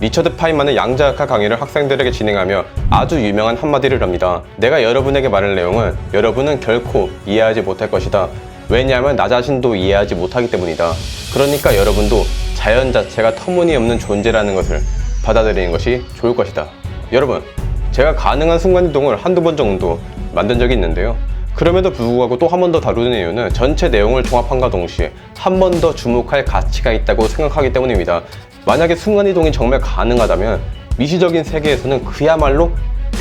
리처드 파인만은 양자역학 강의를 학생들에게 진행하며 아주 유명한 한마디를 합니다. 내가 여러분에게 말할 내용은 여러분은 결코 이해하지 못할 것이다. 왜냐하면 나 자신도 이해하지 못하기 때문이다. 그러니까 여러분도 자연 자체가 터무니없는 존재라는 것을 받아들이는 것이 좋을 것이다. 여러분, 제가 가능한 순간이동을 한두 번 정도 만든 적이 있는데요. 그럼에도 불구하고 또 한 번 더 다루는 이유는 전체 내용을 종합함과 동시에 한 번 더 주목할 가치가 있다고 생각하기 때문입니다. 만약에 순간이동이 정말 가능하다면 미시적인 세계에서는 그야말로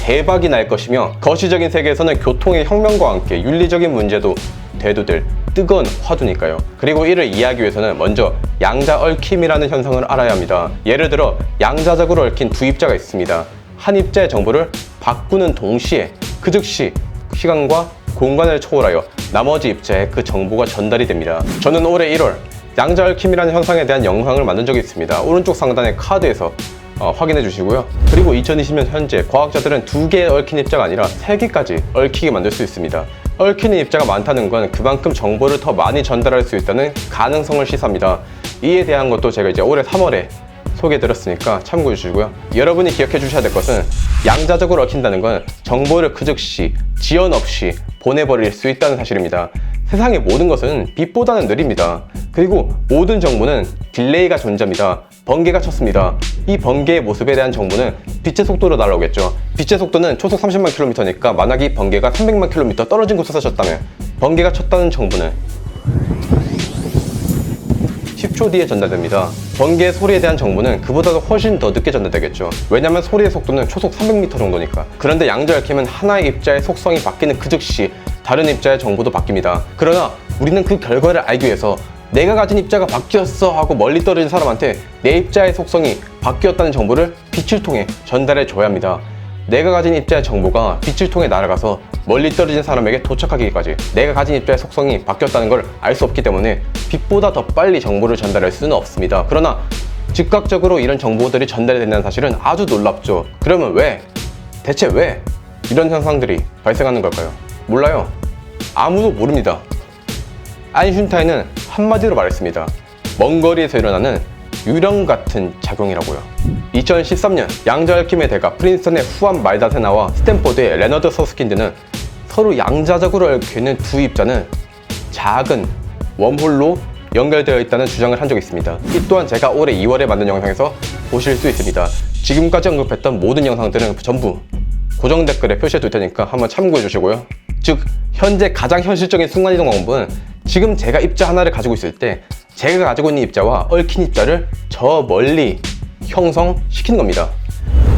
대박이 날 것이며, 거시적인 세계에서는 교통의 혁명과 함께 윤리적인 문제도 대두될 뜨거운 화두니까요. 그리고 이를 이해하기 위해서는 먼저 양자 얽힘이라는 현상을 알아야 합니다. 예를 들어 양자적으로 얽힌 두 입자가 있습니다. 한 입자의 정보를 바꾸는 동시에 그 즉시 시간과 공간을 초월하여 나머지 입자에 그 정보가 전달이 됩니다. 저는 올해 1월 양자 얽힘이라는 현상에 대한 영상을 만든 적이 있습니다. 오른쪽 상단의 카드에서 확인해 주시고요. 그리고 2020년 현재 과학자들은 2개의 얽힌 입자가 아니라 3개까지 얽히게 만들 수 있습니다. 얽히는 입자가 많다는 건 그만큼 정보를 더 많이 전달할 수 있다는 가능성을 시사합니다. 이에 대한 것도 제가 이제 올해 3월에 소개해드렸으니까 참고해 주시고요. 여러분이 기억해 주셔야 될 것은 양자적으로 얽힌다는 건 정보를 그 즉시 지연 없이 보내버릴 수 있다는 사실입니다. 세상의 모든 것은 빛보다는 느립니다. 그리고 모든 정보는 딜레이가 존재합니다. 번개가 쳤습니다. 이 번개의 모습에 대한 정보는 빛의 속도로 날아오겠죠. 빛의 속도는 초속 30만 km니까 만약에 이 번개가 300만 km 떨어진 곳에서 쳤다면 번개가 쳤다는 정보는 10초 뒤에 전달됩니다. 번개의 소리에 대한 정보는 그보다도 훨씬 더 늦게 전달되겠죠. 왜냐면 소리의 속도는 초속 300m 정도니까. 그런데 양자 얽힘은 하나의 입자의 속성이 바뀌는 그 즉시 다른 입자의 정보도 바뀝니다. 그러나 우리는 그 결과를 알기 위해서 내가 가진 입자가 바뀌었어 하고 멀리 떨어진 사람한테 내 입자의 속성이 바뀌었다는 정보를 빛을 통해 전달해 줘야 합니다. 내가 가진 입자의 정보가 빛을 통해 날아가서 멀리 떨어진 사람에게 도착하기까지 내가 가진 입자의 속성이 바뀌었다는 걸 알 수 없기 때문에 빛보다 더 빨리 정보를 전달할 수는 없습니다. 그러나 즉각적으로 이런 정보들이 전달이 된다는 사실은 아주 놀랍죠. 그러면 왜? 대체 왜 이런 현상들이 발생하는 걸까요? 몰라요. 아무도 모릅니다. 아인슈타인은 한마디로 말했습니다. 먼 거리에서 일어나는 유령 같은 작용이라고요. 2013년 양자 얽힘의 대가 프린스턴의 후안 말다세나와 스탠포드의 레너드 서스킨드는 서로 양자적으로 얽혀있는 두 입자는 작은 웜홀로 연결되어 있다는 주장을 한 적이 있습니다. 이 또한 제가 올해 2월에 만든 영상에서 보실 수 있습니다. 지금까지 언급했던 모든 영상들은 전부 고정 댓글에 표시해 둘 테니까 한번 참고해 주시고요. 즉, 현재 가장 현실적인 순간이동 방법은 지금 제가 입자 하나를 가지고 있을 때 제가 가지고 있는 입자와 얽힌 입자를 저 멀리 형성시키는 겁니다.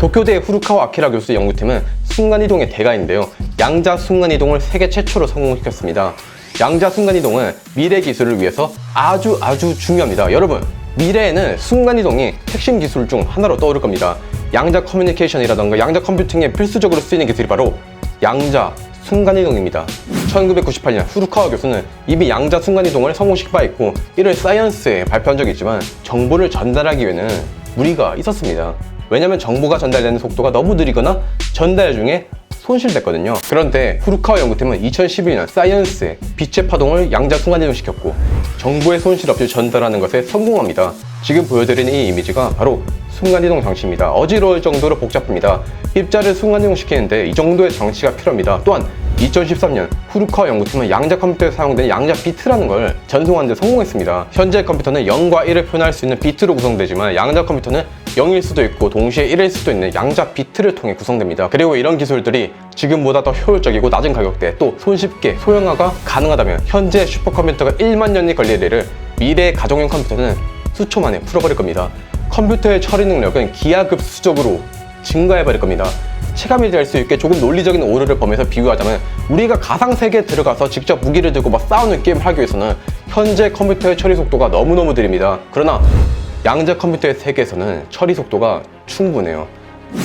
도쿄대의 후루카와 아키라 교수의 연구팀은 순간이동의 대가인데요. 양자 순간이동을 세계 최초로 성공시켰습니다. 양자 순간이동은 미래 기술을 위해서 아주 중요합니다. 여러분, 미래에는 순간이동이 핵심 기술 중 하나로 떠오를 겁니다. 양자 커뮤니케이션이라던가 양자 컴퓨팅에 필수적으로 쓰이는 기술이 바로 양자 순간이동입니다. 1998년 후루카와 교수는 이미 양자 순간이동을 성공시킨 바 있고 이를 사이언스에 발표한 적이 있지만 정보를 전달하기 위해는 무리가 있었습니다. 왜냐면 정보가 전달되는 속도가 너무 느리거나 전달 중에 손실됐거든요. 그런데 후루카와 연구팀은 2012년 사이언스에 빛의 파동을 양자 순간이동시켰고 정보의 손실 없이 전달하는 것에 성공합니다. 지금 보여드리는 이 이미지가 바로 순간이동 장치입니다. 어지러울 정도로 복잡합니다. 입자를 순간이동시키는데 이 정도의 장치가 필요합니다. 또한 2013년 후루카와 연구팀은 양자 컴퓨터에 사용되는 양자 비트라는 걸 전송하는 데 성공했습니다. 현재 컴퓨터는 0과 1을 표현할 수 있는 비트로 구성되지만 양자 컴퓨터는 0일 수도 있고 동시에 1일 수도 있는 양자 비트를 통해 구성됩니다. 그리고 이런 기술들이 지금보다 더 효율적이고 낮은 가격대에 또 손쉽게 소형화가 가능하다면 현재 슈퍼컴퓨터가 1만 년이 걸릴 일을 미래의 가정용 컴퓨터는 수초 만에 풀어버릴 겁니다. 컴퓨터의 처리 능력은 기하급수적으로 증가해버릴 겁니다. 체감이 될 수 있게 조금 논리적인 오류를 범해서 비유하자면 우리가 가상세계에 들어가서 직접 무기를 들고 막 싸우는 게임을 하기 위해서는 현재 컴퓨터의 처리 속도가 너무너무 느립니다. 그러나 양자 컴퓨터의 세계에서는 처리 속도가 충분해요.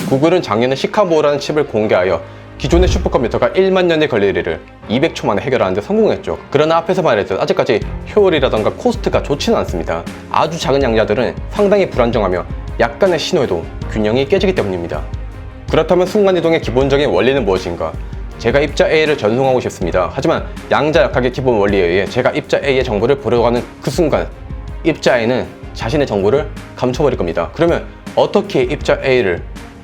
구글은 작년에 시카모라는 칩을 공개하여 기존의 슈퍼컴퓨터가 1만 년에 걸릴 일을 200초 만에 해결하는 데 성공했죠. 그러나 앞에서 말했듯 아직까지 효율이라던가 코스트가 좋지는 않습니다. 아주 작은 양자들은 상당히 불안정하며 약간의 신호에도 균형이 깨지기 때문입니다. 그렇다면 순간이동의 기본적인 원리는 무엇인가? 제가 입자 A를 전송하고 싶습니다. 하지만 양자역학의 기본 원리에 의해 제가 입자 A의 정보를 보려고 하는 그 순간 입자 A는 자신의 정보를 감춰버릴 겁니다. 그러면 어떻게 입자 A를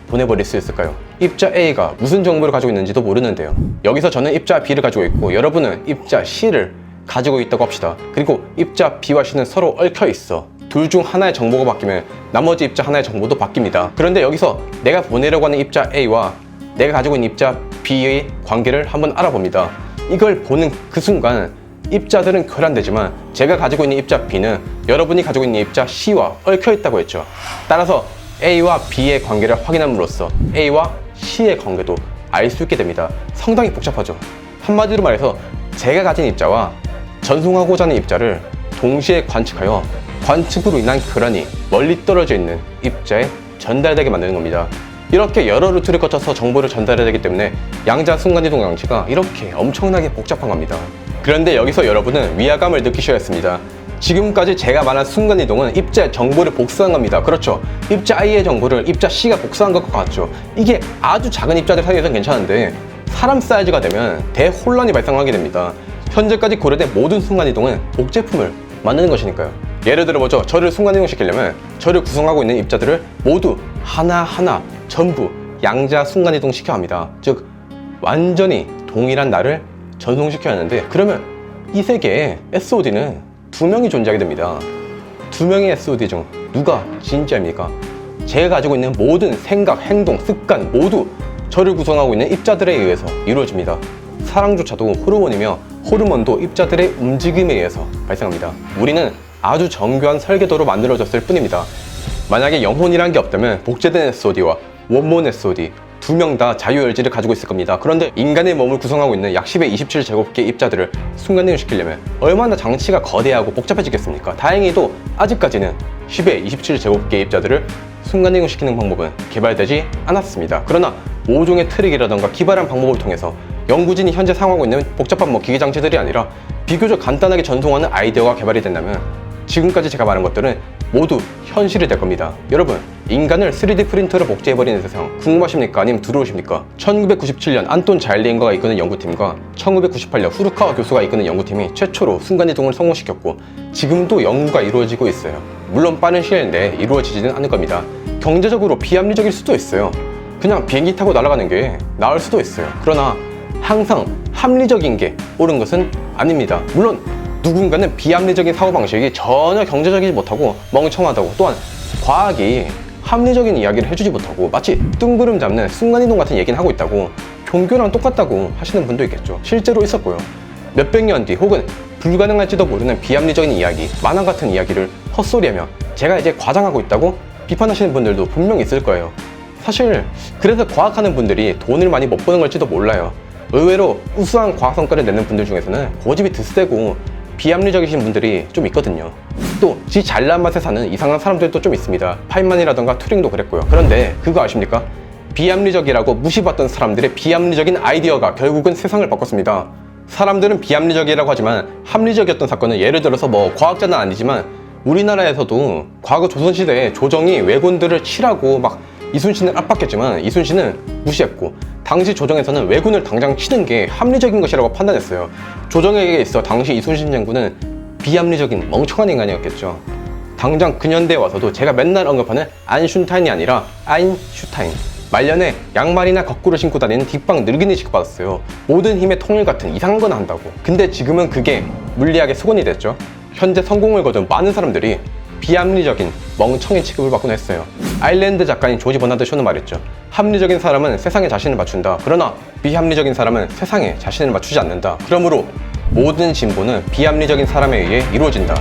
보내버릴 수 있을까요? 입자 A가 무슨 정보를 가지고 있는지도 모르는데요. 여기서 저는 입자 B를 가지고 있고 여러분은 입자 C를 가지고 있다고 합시다. 그리고 입자 B와 C는 서로 얽혀 있어. 둘 중 하나의 정보가 바뀌면 나머지 입자 하나의 정보도 바뀝니다. 그런데 여기서 내가 보내려고 하는 입자 A와 내가 가지고 있는 입자 B의 관계를 한번 알아봅니다. 이걸 보는 그 순간 입자들은 교란되지만 제가 가지고 있는 입자 B는 여러분이 가지고 있는 입자 C와 얽혀 있다고 했죠. 따라서 A와 B의 관계를 확인함으로써 A와 C의 관계도 알 수 있게 됩니다. 상당히 복잡하죠. 한마디로 말해서 제가 가진 입자와 전송하고자 하는 입자를 동시에 관측하여 관측으로 인한 교란이 멀리 떨어져 있는 입자에 전달되게 만드는 겁니다. 이렇게 여러 루트를 거쳐서 정보를 전달해야 되기 때문에 양자 순간이동 장치가 이렇게 엄청나게 복잡한 겁니다. 그런데 여기서 여러분은 위화감을 느끼셔야 했습니다. 지금까지 제가 말한 순간이동은 입자의 정보를 복사한 겁니다. 그렇죠. 입자 I의 정보를 입자 C가 복사한 것과 같죠. 이게 아주 작은 입자들 사이에서는 괜찮은데 사람 사이즈가 되면 대혼란이 발생하게 됩니다. 현재까지 고려된 모든 순간이동은 복제품을 만드는 것이니까요. 예를 들어보죠. 저를 순간이동 시키려면 저를 구성하고 있는 입자들을 모두 하나하나 전부 양자 순간이동 시켜야 합니다. 즉 완전히 동일한 나를 전송시켜야 하는데 그러면 이 세계에 SOD는 두 명이 존재하게 됩니다. 두 명의 SOD 중 누가 진짜입니까? 제가 가지고 있는 모든 생각, 행동, 습관 모두 저를 구성하고 있는 입자들에 의해서 이루어집니다. 사랑조차도 호르몬이며 호르몬도 입자들의 움직임에 의해서 발생합니다. 우리는 아주 정교한 설계도로 만들어졌을 뿐입니다. 만약에 영혼이란 게 없다면 복제된 SOD와 원본 SOD 두 명 다 자유의지를 가지고 있을 겁니다. 그런데 인간의 몸을 구성하고 있는 약 10의 27제곱개 입자들을 순간이동 시키려면 얼마나 장치가 거대하고 복잡해지겠습니까? 다행히도 아직까지는 10의 27제곱개 입자들을 순간이동 시키는 방법은 개발되지 않았습니다. 그러나 모종의 트릭이라던가 기발한 방법을 통해서 연구진이 현재 사용하고 있는 복잡한 기기장치들이 아니라 비교적 간단하게 전송하는 아이디어가 개발이 된다면 지금까지 제가 말한 것들은 모두 현실이 될 겁니다. 여러분, 인간을 3D 프린터로 복제해버리는 세상 궁금하십니까? 아니면 두려우십니까? 1997년 안톤 자일린거가 이끄는 연구팀과 1998년 후르카와 교수가 이끄는 연구팀이 최초로 순간이동을 성공시켰고 지금도 연구가 이루어지고 있어요. 물론 빠른 시일 내에 이루어지지는 않을 겁니다. 경제적으로 비합리적일 수도 있어요. 그냥 비행기 타고 날아가는 게 나을 수도 있어요. 그러나 항상 합리적인 게 옳은 것은 아닙니다. 물론 누군가는 비합리적인 사고방식이 전혀 경제적이지 못하고 멍청하다고, 또한 과학이 합리적인 이야기를 해주지 못하고 마치 뜬구름 잡는 순간이동 같은 얘기는 하고 있다고, 종교랑 똑같다고 하시는 분도 있겠죠. 실제로 있었고요. 몇백 년 뒤 혹은 불가능할지도 모르는 비합리적인 이야기, 만화 같은 이야기를 헛소리하며 제가 이제 과장하고 있다고 비판하시는 분들도 분명히 있을 거예요. 사실 그래서 과학하는 분들이 돈을 많이 못 버는 걸지도 몰라요. 의외로 우수한 과학 성과를 내는 분들 중에서는 고집이 드세고 비합리적이신 분들이 좀 있거든요. 또 지 잘난 맛에 사는 이상한 사람들도 좀 있습니다. 파인만이라던가 튜링도 그랬고요. 그런데 그거 아십니까? 비합리적이라고 무시받던 사람들의 비합리적인 아이디어가 결국은 세상을 바꿨습니다. 사람들은 비합리적이라고 하지만 합리적이었던 사건은, 예를 들어서 과학자는 아니지만 우리나라에서도 과거 조선시대에 조정이 왜군들을 치라고 막 이순신을 압박했지만 이순신은 무시했고, 당시 조정에서는 왜군을 당장 치는 게 합리적인 것이라고 판단했어요. 조정에게 있어 당시 이순신 장군은 비합리적인 멍청한 인간이었겠죠. 당장 근현대에 와서도 제가 맨날 언급하는 안슈타인이 아니라 아인슈타인, 말년에 양말이나 거꾸로 신고 다니는 뒷방 늙은이 취급받았어요. 모든 힘의 통일 같은 이상한 건 한다고. 근데 지금은 그게 물리학의 수건이 됐죠. 현재 성공을 거둔 많은 사람들이 비합리적인 멍청이 취급을 받곤 했어요. 아일랜드 작가인 조지 버나드 쇼는 말했죠. 합리적인 사람은 세상에 자신을 맞춘다. 그러나 비합리적인 사람은 세상에 자신을 맞추지 않는다. 그러므로 모든 진보는 비합리적인 사람에 의해 이루어진다.